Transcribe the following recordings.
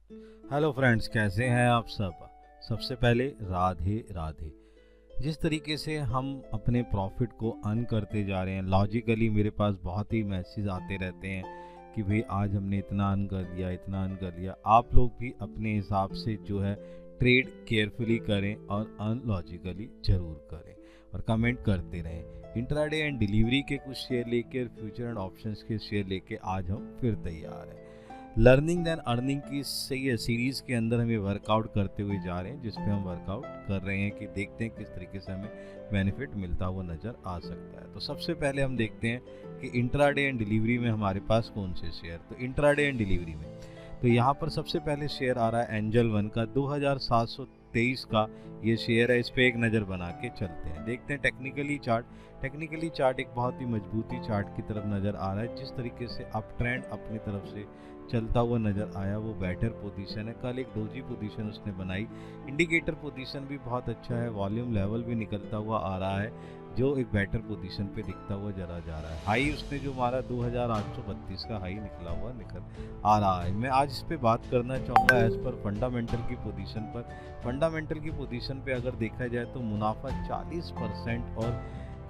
Hello friends, कैसे हैं आप सब। सबसे पहले राधे राधे। जिस तरीके से हम अपने प्रॉफिट को अर्न करते जा रहे हैं, लॉजिकली मेरे पास बहुत ही मैसेज आते रहते हैं कि भाई आज हमने इतना अर्न कर लिया, इतना अर्न कर लिया। आप लोग भी अपने हिसाब से जो है ट्रेड केयरफुली करें और अर्न लॉजिकली ज़रूर करें और कमेंट करते रहें। इंट्राडे एंड डिलीवरी के कुछ शेयर लेके और फ्यूचर एंड ऑप्शंस के शेयर लेके आज हम फिर तैयार हैं। लर्निंग दैन अर्निंग की सही है सीरीज़ के अंदर हम ये वर्कआउट करते हुए जा रहे हैं, जिस पे हम वर्कआउट कर रहे हैं कि देखते हैं किस तरीके से हमें बेनिफिट मिलता हुआ नज़र आ सकता है। तो सबसे पहले हम देखते हैं कि इंट्राडे एंड डिलीवरी में हमारे पास कौन से शेयर। तो इंट्राडे एंड डिलीवरी में तो यहाँ पर सबसे पहले शेयर आ रहा है एंजल वन का 2723 का ये शेयर है। इस पर एक नज़र बना के चलते हैं, देखते हैं टेक्निकली चार्ट। टेक्निकली चार्ट एक बहुत ही मजबूती चार्ट की तरफ नज़र आ रहा है। जिस तरीके से अप ट्रेंड अपनी तरफ से चलता हुआ नज़र आया वो बेटर पोजीशन है। कल एक डोजी पोजीशन उसने बनाई, इंडिकेटर पोजीशन भी बहुत अच्छा है, वॉल्यूम लेवल भी निकलता हुआ आ रहा है जो एक बेटर पोजीशन पे दिखता हुआ जरा जा रहा है। हाई उसने जो मारा 2832 का हाई निकला हुआ निकल आ रहा है। मैं आज इस पे बात करना चाहूँगा एज पर फंडामेंटल की पोजीशन पर। फंडामेंटल की पोजीशन पे अगर देखा जाए तो मुनाफा 40% और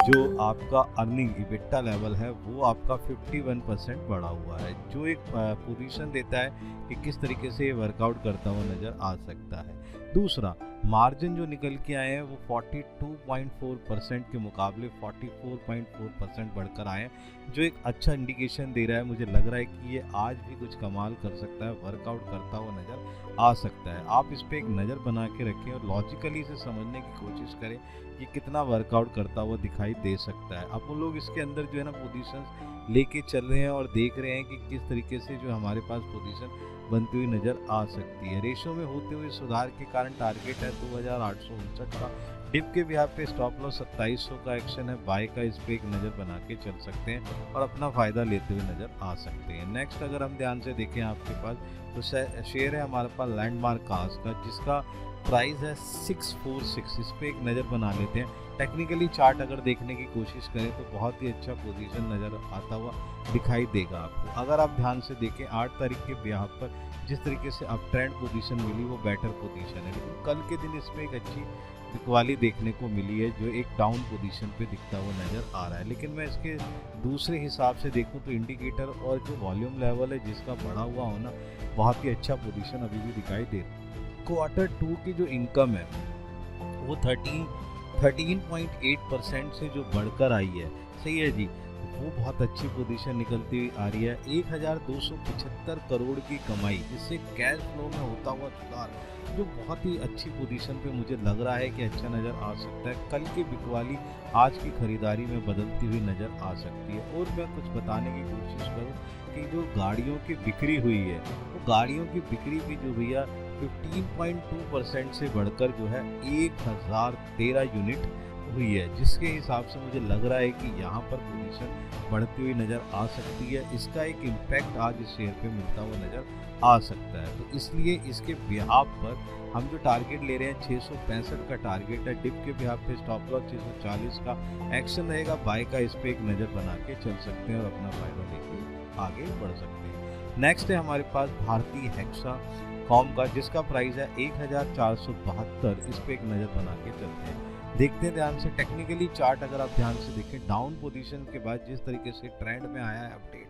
जो आपका अर्निंग इबिट्टा लेवल है वो आपका 51% बढ़ा हुआ है, जो एक पोजीशन देता है कि किस तरीके से ये वर्कआउट करता हुआ नज़र आ सकता है। दूसरा, मार्जिन जो निकल के आए हैं वो 42.4% के मुकाबले 44.4% बढ़कर आए हैं, जो एक अच्छा इंडिकेशन दे रहा है। मुझे लग रहा है कि ये आज भी कुछ कमाल कर सकता है, वर्कआउट करता हुआ नज़र आ सकता है। आप इस पर एक नज़र बना के रखें और लॉजिकली इसे समझने की कोशिश करें कि कितना वर्कआउट करता हुआ दिखाई दे सकता है। अब वो लोग इसके अंदर जो है ना पोजीशंस लेके चल रहे हैं और देख रहे हैं कि किस तरीके से जो हमारे पास पोजीशन बनती हुई नज़र आ सकती है। रेशो में होते हुए सुधार के कारण टारगेट है 2859 का। डिप के बिहार पे स्टॉप लॉस 2700 का एक्शन है। बाय का इस पे एक नज़र बना के चल सकते हैं और अपना फ़ायदा लेते हुए नज़र आ सकते हैं। नेक्स्ट अगर हम ध्यान से देखें आपके पास तो शेयर है हमारे पास लैंडमार्क कास्ट का, जिसका प्राइस है 646। इस पर एक नज़र बना लेते हैं। टेक्निकली चार्ट अगर देखने की कोशिश करें तो बहुत ही अच्छा पोजीशन नज़र आता हुआ दिखाई देगा आपको। अगर आप ध्यान से देखें 8 तारीख के बिहार पर जिस तरीके से अप ट्रेंड पोजीशन मिली वो बेटर पोजीशन है, लेकिन कल के दिन इसमें एक अच्छी बिकवाली देखने को मिली है जो एक डाउन पोजीशन पे दिखता हुआ नज़र आ रहा है। लेकिन मैं इसके दूसरे हिसाब से देखूं तो इंडिकेटर और जो वॉल्यूम लेवल है जिसका बढ़ा हुआ होना बहुत ही अच्छा पोजीशन अभी भी दिखाई दे रहा है। Q2 की जो इनकम है वो 13.8% से जो बढ़कर आई है, सही है जी, वो बहुत अच्छी पोजीशन निकलती हुई आ रही है। 1275 करोड़ की कमाई, जिससे कैश फ्लो में होता हुआ सुधार जो बहुत ही अच्छी पोजीशन पे मुझे लग रहा है कि अच्छा नज़र आ सकता है। कल की बिकवाली आज की खरीदारी में बदलती हुई नज़र आ सकती है। और मैं कुछ बताने की कोशिश करूँ कि जो गाड़ियों की बिक्री हुई है वो गाड़ियों की बिक्री भी जो भैया 15.2% से बढ़कर जो है 1013 यूनिट हुई है, जिसके हिसाब से मुझे लग रहा है कि यहाँ पर पोजीशन बढ़ती हुई नज़र आ सकती है। इसका एक इम्पैक्ट आज इस शेयर पे मिलता हुआ नज़र आ सकता है। तो इसलिए इसके बिहाफ पर हम जो टारगेट ले रहे हैं 665 का टारगेट है। डिप के बिहाफ पे स्टॉप लॉस 640 का एक्शन रहेगा। बाय का इस पे एक नज़र बना के चल सकते हैं और अपना फायदा लेके आगे बढ़ सकते हैं। नेक्स्ट है हमारे पास भारतीय हेक्सा कॉम का, जिसका प्राइस है 1472। इस पे एक नज़र बना के चलते हैं, देखते हैं ध्यान से। टेक्निकली चार्ट अगर आप ध्यान से देखें, डाउन पोजीशन के बाद जिस तरीके से ट्रेंड में आया है अपडेट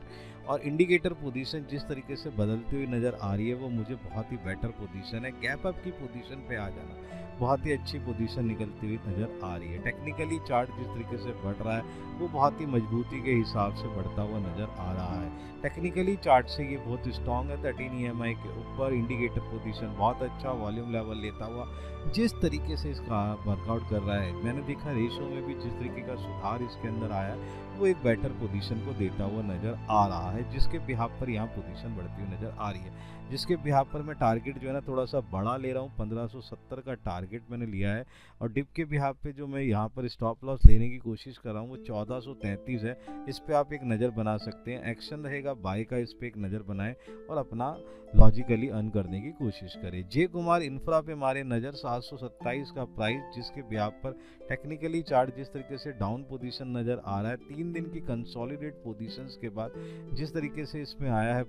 और इंडिकेटर पोजीशन जिस तरीके से बदलती हुई नज़र आ रही है वो मुझे बहुत ही बेटर पोजीशन है। गैप अप की पोजीशन पे आ जाना बहुत ही अच्छी पोजीशन निकलती हुई नज़र आ रही है। टेक्निकली चार्ट जिस तरीके से बढ़ रहा है वो बहुत ही मजबूती के हिसाब से बढ़ता हुआ नज़र आ रहा है। टेक्निकली चार्ट से ये बहुत स्ट्रॉन्ग है। 13 EMI के ऊपर इंडिकेटर पोजीशन बहुत अच्छा, वॉल्यूम लेवल लेता हुआ जिस तरीके से इसका वर्कआउट कर रहा है, मैंने देखा रेशो में भी जिस तरीके का सुधार इसके अंदर आया वो एक बेटर पोजीशन को देता हुआ नज़र आ रहा है, जिसके बिहाफ पर यहाँ पोजीशन बढ़ती हुई नज़र आ रही है। जिसके बिहाफ पर मैं टारगेट जो है ना थोड़ा सा बड़ा ले रहा हूँ, 1570 का टारगेट मैंने लिया है। और डिप के बिहाफ पे जो मैं यहाँ पर स्टॉप लॉस लेने की कोशिश कर रहा हूँ वो 1433 है। इस पे आप एक नज़र बना सकते हैं। एक्शन रहेगा बाय का, इस पे एक नज़र बनाएं और अपना लॉजिकली अर्न करने की कोशिश करें। जे कुमार इंफ्रा पे मारे नज़र, 727 का प्राइस, जिसके ब्याह पर टेक्निकली चार्ट जिस तरीके से डाउन पोजीशन नज़र आ रहा है 3 दिन की कंसोलिडेट पोजीशंस के बाद, जिस तरीके से इसमें आया है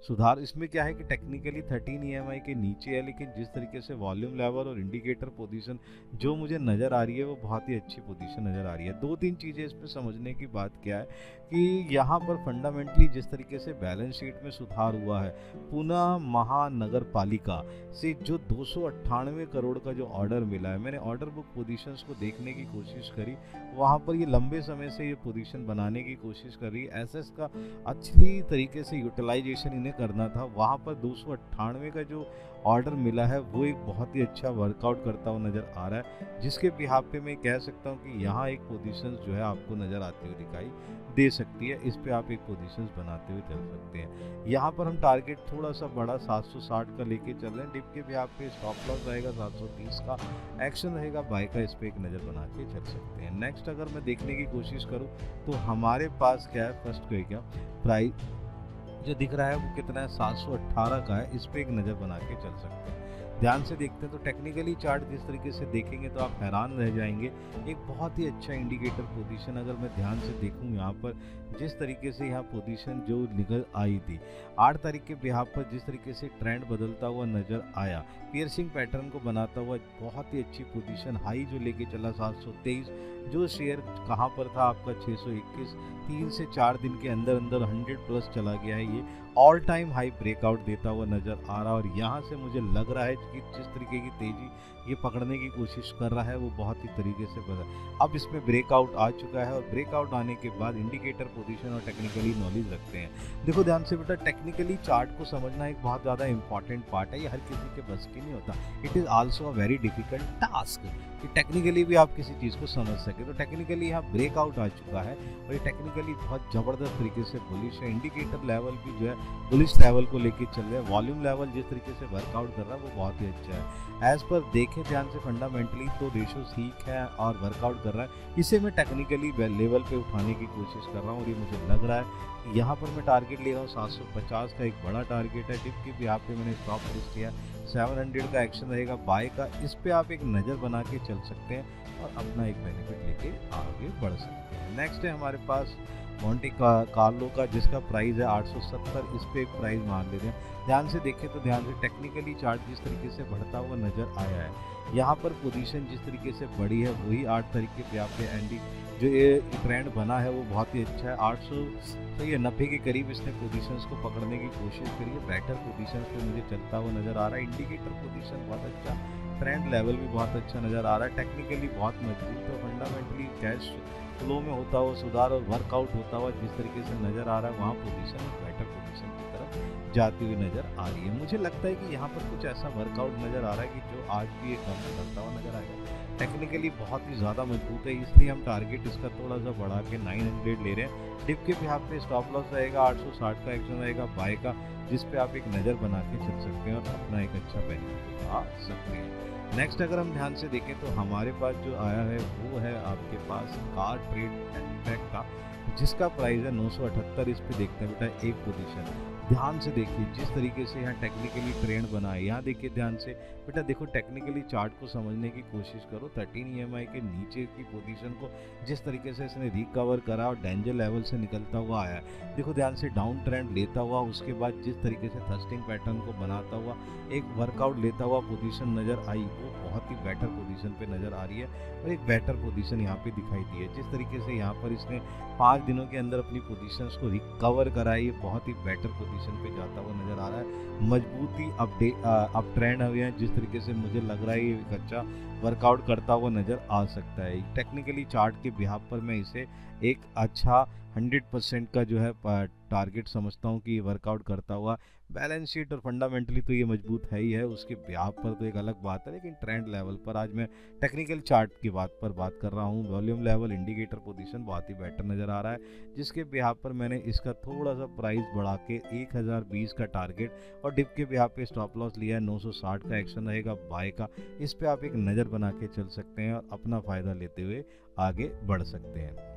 सुधार। इसमें क्या है कि टेक्निकली 13 EMI के नीचे है, लेकिन जिस तरीके से वॉल्यूम लेवल और इंडिकेटर पोजीशन जो मुझे नज़र आ रही है वो बहुत ही अच्छी पोजीशन नज़र आ रही है। 2-3 चीज़ें इसमें समझने की बात क्या है कि यहाँ पर फंडामेंटली जिस तरीके से बैलेंस शीट में सुधार हुआ है, पुणे महानगर पालिका से जो 298 करोड़ का जो ऑर्डर मिला है, मैंने ऑर्डर बुक पोजीशंस को देखने की कोशिश करी, वहाँ पर ये लंबे समय से ये पोजीशन बनाने की कोशिश कर रही है। एसएस का अच्छी तरीके से यूटिलाइजेशन इन्हें करना था, वहाँ पर 298 का जो ऑर्डर मिला है वो एक बहुत ही अच्छा वर्कआउट करता हुआ नज़र आ रहा है, जिसके बिहाफ पे मैं कह सकता हूँ कि यहाँ एक पोजीशन जो है आपको नज़र आती हुई दिखाई दे सकती है। इस पे आप एक पोजीशंस बनाते हुए चल सकते हैं। यहाँ पर हम टारगेट थोड़ा सा बड़ा 760 का लेके चल रहे हैं। डिप के भी आप पे स्टॉप लॉस रहेगा 730 का, एक्शन रहेगा बाय का, इस पे एक नज़र बना के चल सकते हैं। नेक्स्ट अगर मैं देखने की कोशिश करूँ तो हमारे पास क्या है, फर्स्ट को क्या प्राइस जो दिख रहा है वो कितना है, 718 का है, इस पे एक नज़र बना के चल सकते हैं। ध्यान से देखते हैं तो टेक्निकली चार्ट जिस तरीके से देखेंगे तो आप हैरान रह जाएंगे। एक बहुत ही अच्छा इंडिकेटर पोजीशन अगर मैं ध्यान से देखूं यहाँ पर, जिस तरीके से यहाँ पोजीशन जो निकल आई थी 8 तारीख के बिहाफ पर, जिस तरीके से ट्रेंड बदलता हुआ नज़र आया, पियर्सिंग पैटर्न को बनाता हुआ बहुत ही अच्छी पोजीशन, हाई जो लेके चला 723, जो शेयर कहाँ पर था आपका 621, 3 से 4 दिन के अंदर अंदर 100 प्लस चला गया है, ये ऑल टाइम हाई ब्रेकआउट देता हुआ नज़र आ रहा है। और यहाँ से मुझे लग रहा है कि जिस तरीके की तेज़ी ये पकड़ने की कोशिश कर रहा है वो बहुत ही तरीके से बदल, अब इसमें ब्रेकआउट आ चुका है और ब्रेकआउट आने के बाद इंडिकेटर पोजीशन और टेक्निकली नॉलेज रखते हैं। देखो ध्यान से बेटा, टेक्निकली चार्ट को समझना एक बहुत ज़्यादा इंपॉर्टेंट पार्ट है, ये हर किसी के बस की नहीं होता। It is also a very difficult task कि टेक्निकली भी आप किसी चीज़ को समझ सके। तो टेक्निकली यहाँ ब्रेकआउट आ चुका है और ये टेक्निकली बहुत ज़बरदस्त तरीके से बुलिश है। इंडिकेटर लेवल भी जो है बुलिश लेवल को लेके चल रहे हैं। वॉल्यूम लेवल जिस तरीके से वर्कआउट कर रहा है वो बहुत ही अच्छा है। एज पर देखें ध्यान से फंडामेंटली तो रेशो ठीक है और वर्कआउट कर रहा है। इसे मैं टेक्निकली लेवल पे उठाने की कोशिश कर रहा हूँ और ये मुझे लग रहा है यहाँ पर मैं टारगेट ले रहा हूँ 750 का, एक बड़ा टारगेट है। डिप की भी यहाँ पे मैंने स्टॉप लिस्ट किया, 700 का एक्शन रहेगा बाय का, इस पे आप एक नज़र बना के चल सकते हैं और अपना एक बेनिफिट लेके आगे बढ़ सकते हैं। नेक्स्ट है हमारे पास मोंटे कार्लो का, जिसका प्राइस है 870, इस पे एक प्राइस मान ले रहे हैं। ध्यान से देखें तो ध्यान से टेक्निकली चार्ट जिस तरीके से बढ़ता हुआ नज़र आया है, यहाँ पर पोजीशन जिस तरीके से बढ़ी है वही 8 तारीख के आप पे एंडी जो ये ट्रेंड बना है वो बहुत ही अच्छा है। 890 के करीब इसने पोजीशंस को पकड़ने की कोशिश करी है। बेटर पोजीशंस पे मुझे चलता हुआ नज़र आ रहा है। इंडिकेटर पोजीशन बहुत अच्छा, ट्रेंड लेवल भी बहुत अच्छा नज़र आ रहा है, टेक्निकली बहुत मजबूत है। फंडामेंटली कैश फ्लो में होता हुआ सुधार और वर्कआउट होता हुआ जिस तरीके से नज़र आ रहा है, वहाँ पोजीशन बेटर पोजीशन की तरफ जाती हुई नज़र आ रही है। मुझे लगता है कि यहाँ पर कुछ ऐसा वर्कआउट नज़र आ रहा है कि जो आज भी एक कम करता हुआ नज़र आएगा। टेक्निकली बहुत ही ज़्यादा मजबूत है, इसलिए हम टारगेट इसका थोड़ा सा बढ़ा के 900 ले रहे हैं। डिप के भी यहाँ पे स्टॉप लॉस रहेगा 860 का, एक्शन रहेगा बाय का, जिस पे आप एक नज़र बना के चल सकते हैं और अपना एक अच्छा बेनिफिट आ सकते हैं। नेक्स्ट अगर हम ध्यान से देखें तो हमारे पास जो आया है वो है आपके पास कार ट्रेड इम्पैक्ट का, जिसका प्राइस है 978। इस पे देखते हैं बेटा एक पोजीशन, ध्यान से देखिए जिस तरीके से यहाँ टेक्निकली ट्रेंड बना है। यहाँ देखिए ध्यान से बेटा, देखो टेक्निकली चार्ट को समझने की कोशिश करो। 13 EMI के नीचे की पोजीशन को जिस तरीके से इसने रिकवर करा और डेंजर लेवल से निकलता हुआ आया है, देखो ध्यान से डाउन ट्रेंड लेता हुआ, उसके बाद जिस तरीके से थ्रस्टिंग पैटर्न को बनाता हुआ एक वर्कआउट लेता हुआ पोजीशन नज़र आई, वो बहुत ही बेटर पोजीशन पे नज़र आ रही है और एक बेटर पोजीशन यहाँ पे दिखाई दी है। जिस तरीके से यहाँ पर इसने 5 दिनों के अंदर अपनी पोजीशंस को रिकवर करा है, ये बहुत ही बेटर पोजीशन पे जाता हुआ नज़र आ रहा है। मजबूती अप ट्रेंड हुए हैं, जिस तरीके से मुझे लग रहा है ये एक अच्छा वर्कआउट करता हुआ नज़र आ सकता है। टेक्निकली चार्ट के बिहाफ पर मैं इसे एक अच्छा 100% का जो है टारगेट समझता हूँ कि ये वर्कआउट करता हुआ। बैलेंस शीट और फंडामेंटली तो ये मजबूत है ही है, उसके ब्याह पर तो एक अलग बात है, लेकिन ट्रेंड लेवल पर आज मैं टेक्निकल चार्ट की बात कर रहा हूँ। वॉल्यूम लेवल इंडिकेटर पोजीशन बहुत ही बेटर नज़र आ रहा है, जिसके ब्याह पर मैंने इसका थोड़ा सा प्राइस बढ़ा के 1020 का टारगेट और डिप के ब्याह पे स्टॉप लॉस लिया है 960 का, एक्शन रहेगा बाय का। इस पर आप एक नज़र बना के चल सकते हैं और अपना फ़ायदा लेते हुए आगे बढ़ सकते हैं।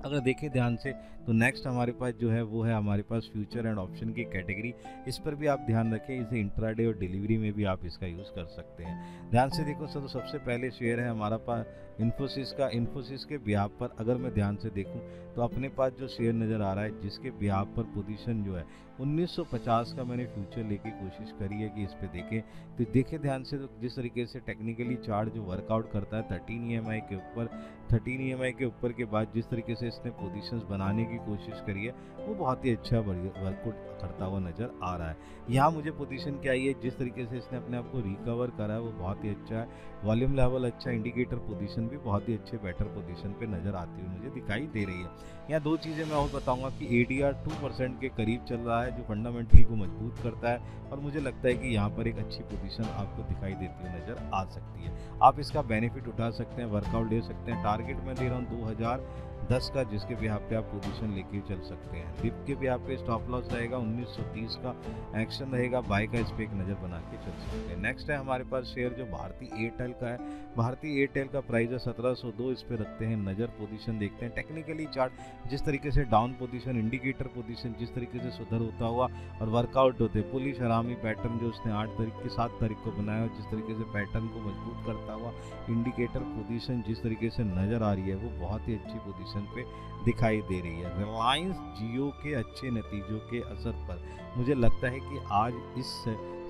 अगर देखें ध्यान से तो नेक्स्ट हमारे पास जो है वो है हमारे पास फ्यूचर एंड ऑप्शन की कैटेगरी। इस पर भी आप ध्यान रखें, इसे इंट्राडे और डिलीवरी में भी आप इसका यूज़ कर सकते हैं। ध्यान से देखो सर, तो सबसे पहले शेयर है हमारा पास इन्फोसिस का। इन्फोसिस के बिहाफ पर अगर मैं ध्यान से देखूं तो अपने पास जो शेयर नज़र आ रहा है जिसके बिहाफ पर पोजीशन जो है 1950 का मैंने फ्यूचर लेके कोशिश करी है कि इस पे देखें। तो देखें ध्यान से, तो जिस तरीके से टेक्निकली चार्ट जो वर्कआउट करता है 13 EMI के ऊपर, 13 EMI के ऊपर के बाद जिस तरीके से इसने पोजीशंस बनाने की कोशिश करी है वो बहुत ही अच्छा वर्कआउट करता हुआ नज़र आ रहा है। यहाँ मुझे पोजीशन क्या आई है, जिस तरीके से इसने अपने आप को रिकवर करा है वो बहुत ही अच्छा है। वॉल्यूम लेवल अच्छा, इंडिकेटर पोजीशन भी बहुत ही अच्छे बेटर पोजीशन पे नज़र आती हुई मुझे दिखाई दे रही है। यहाँ दो चीज़ें मैं और बताऊंगा कि ADR 2% के करीब चल रहा है जो फंडामेंटली को मजबूत करता है, और मुझे लगता है कि यहाँ पर एक अच्छी पोजीशन आपको दिखाई देती हुई नज़र आ सकती है। आप इसका बेनिफिट उठा सकते हैं, वर्कआउट ले सकते हैं। टारगेट मैं दे रहा हूँ 2010 का, जिसके भी पे आप पोजीशन लेके चल सकते हैं। डिप के भी पे स्टॉप लॉस रहेगा 1930 का, एक्शन रहेगा बाय का, इस पर एक नज़र बना के चल सकते हैं। नेक्स्ट है हमारे पास शेयर जो भारतीय एयरटेल का है। भारतीय एयरटेल का प्राइस है 1702, इस पर रखते हैं नज़र। पोजीशन देखते हैं टेक्निकली चार्ट जिस तरीके से डाउन पोजीशन, इंडिकेटर पोजीशन जिस तरीके से सुधर होता हुआ और वर्कआउट होते, पुलिस हरामी पैटर्न जो उसने 8 तारीख की 7 तारीख को बनाया, जिस तरीके से पैटर्न को मजबूत करता हुआ इंडिकेटर पोजीशन जिस तरीके से नज़र आ रही है वो बहुत ही अच्छी पोजीशन पे दिखाई दे रही है। रिलायंस जियो के अच्छे नतीजों के असर पर मुझे लगता है कि आज इस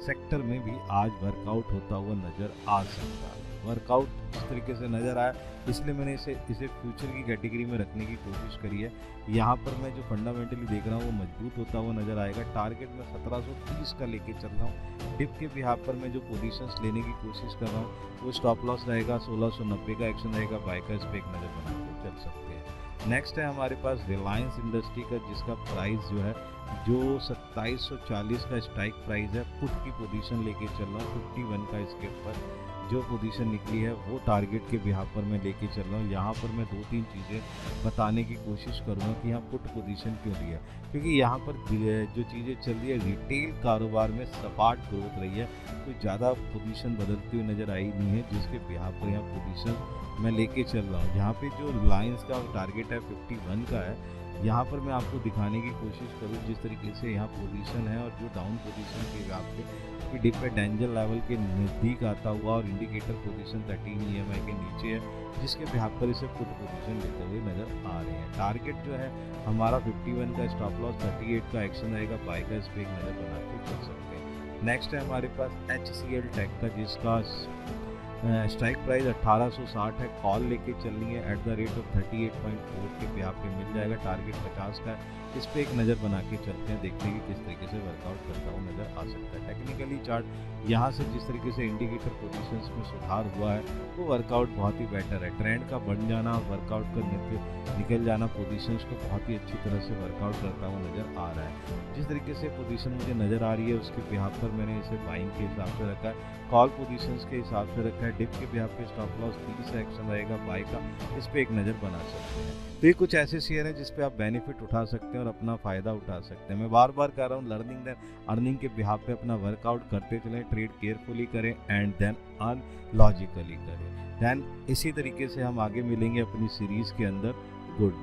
सेक्टर में भी आज वर्कआउट होता हुआ नज़र आ सकता है। वर्कआउट इस तरीके से नज़र आया, इसलिए मैंने इसे फ्यूचर की कैटेगरी में रखने की कोशिश करी है। यहाँ पर मैं जो फंडामेंटली देख रहा हूँ वो मजबूत होता हुआ नज़र आएगा। टारगेट में 1730 का लेके चल रहा हूँ। डिप के बिहाफ पर मैं जो पोजीशंस लेने की कोशिश कर रहा हूँ वो स्टॉप लॉस रहेगा 1690 का, एक्शन रहेगा बाय का, इस पर एक नज़र बना के चल सकते हैं। नेक्स्ट है हमारे पास रिलायंस इंडस्ट्री का, जिसका प्राइस जो है जो 2740 का स्ट्राइक प्राइस है। पुट की पोजीशन लेके चल रहा हूँ 51 का, इसके ऊपर जो पोजीशन निकली है वो टारगेट के बिहाफ पर मैं लेके चल रहा हूँ। यहाँ पर मैं 2-3 चीज़ें बताने की कोशिश करूँगा कि यहाँ पुट पोजीशन क्यों ली है, क्योंकि यहाँ पर जो चीज़ें चल रही है रिटेल कारोबार में सपाट ग्रोथ रही है, कोई ज़्यादा पोजीशन बदलती हुई नज़र आई नहीं है, जिसके बिहाफ पर यहाँ पोजीशन मैं लेके चल रहा हूँ। यहाँ पे जो रिलायंस का टारगेट है 51 का है, यहाँ पर मैं आपको दिखाने की कोशिश करूँ जिस तरीके से यहाँ पोजीशन है और जो डाउन पोजीशन के हिसाब से डिप पे डेंजर लेवल के नज़दीक आता हुआ और इंडिकेटर पोजीशन 13 EMI के नीचे है, जिसके बिहाफ पर इसे पुट पोजीशन लेते हुए नज़र आ रहे हैं। टारगेट जो है हमारा 51 का, स्टॉप लॉस 38 का, एक्शन रहेगा बाय का, इस पर एक नज़र बना के चल सकते हैं। नेक्स्ट है हमारे पास HCL टेक का, जिसका स्ट्राइक प्राइस 1860 है। कॉल लेके चलनी है एट द रेट ऑफ 38.4 के पे आप मिल जाएगा। टारगेट 50 का है, इस पे एक नज़र बना के चलते हैं, देखते हैं कि किस तरीके से वर्कआउट करता हुआ नज़र आ सकता है। टेक्निकली चार्ट यहाँ से जिस तरीके से इंडिकेटर पोजीशंस में सुधार हुआ है वो वर्कआउट बहुत ही बेटर है। ट्रेंड का बन जाना और वर्कआउट का निकल जाना पोजीशंस को बहुत ही अच्छी तरह से वर्कआउट करता हुआ नज़र आ रहा है। जिस तरीके से पोजीशन मुझे नज़र आ रही है उसके बिहाफ पर मैंने इसे बाइंग के हिसाब से रखा है, कॉल पोजीशंस के हिसाब से रखा है। डिप के बिहाफ पे स्टॉप लॉस 30 एक्शन रहेगा बाय का, इस पे एक नज़र बना सकते हैं। तो ये कुछ ऐसे शेयर हैं जिस पे आप बेनिफिट उठा सकते हैं और अपना फ़ायदा उठा सकते हैं। मैं बार बार कह रहा हूँ, लर्निंग देन अर्निंग के बिहाफ पे अपना वर्कआउट करते चलें, ट्रेड केयरफुली करें एंड देन अर्न लॉजिकली करें। देन इसी तरीके से हम आगे मिलेंगे अपनी सीरीज़ के अंदर। गुड।